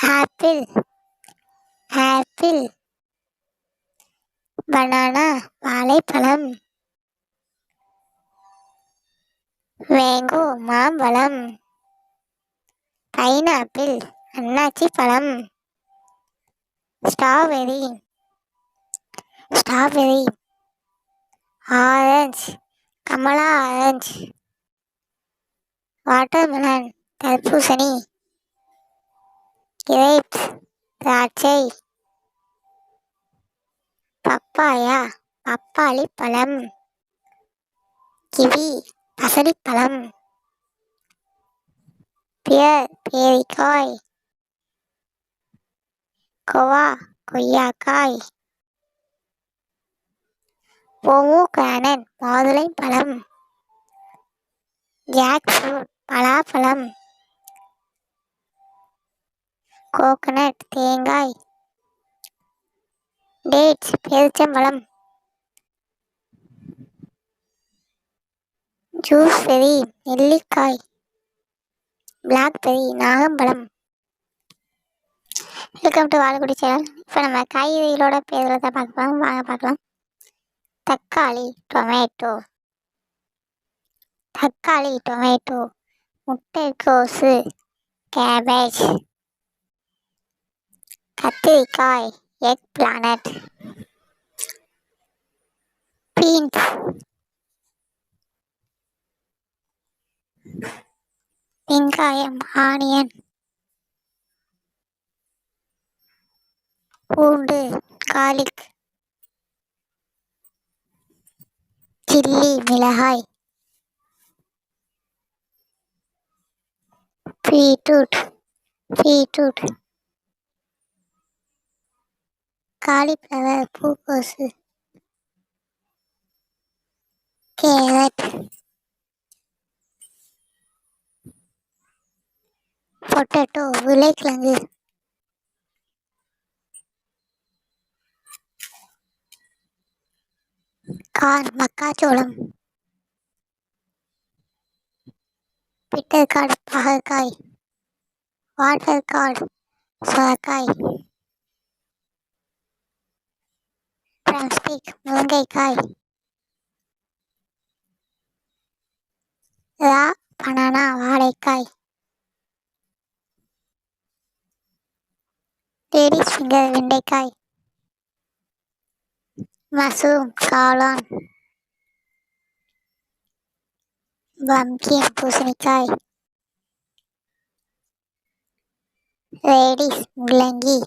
Apple apple. Banana வாழைப்பழம். Mango மாம்பழம். Pineapple அன்னாச்சி பழம். Strawberry strawberry. ஆரஞ்சு கமலா ஆரஞ்சு. வாட்டர்மெலன் தர்பூசணி. கிரேப்ஸ் திராட்சை. பப்பாயா பப்பாளி பழம். கிவி பசலிப்பழம். பியர் பேரிக்காய். கோவா கொய்யாக்காய். பொமோகிரானட் மாதுளைப்பழம். ஜாக் ஃப்ரூட் பலாப்பழம். கோகனட் தேங்காய். டேட்ஸ் பேரிச்சம்பழம். ஜூஸ்பெரி நெல்லிக்காய். பிளாக்பெரி நாகம்பழம். Welcome to Vazhakkudi channel. இப்போ நம்ம காய்கறிகளோட பேர்களை தான் பார்க்கலாம், வாங்க பார்க்கலாம். தக்காளி டொமேட்டோ. தக்காளி டொமேட்டோ. முட்டைக்கோசு கேபேஜ். கத்திரிக்காய் எக் பிளானட். பீன்ஸ். வெங்காயம் ஆனியன். பூண்டு கார்லிக். சில்லி மிளகாய். பீட்ரூட். காலிஃப்ளவர் பூக்கோசு. கேரட். பொட்டேட்டோ உருளைக்கிழங்கு. கார்ன் மக்காச்சோளம். பிட்டர்கார்ட் பாகற்காய். வாட்டர்கார்ட் சுரக்காய். ட்ரம்ஸ்டிக் முருங்கைக்காய். ரா பனானா வாழைக்காய். லேடிஸ் ஃபிங்கர் வெண்டைக்காய். மஷ்ரூம் காளான். பம்கின் பூசணிக்காய். ரேடிஸ் முள்ளங்கி.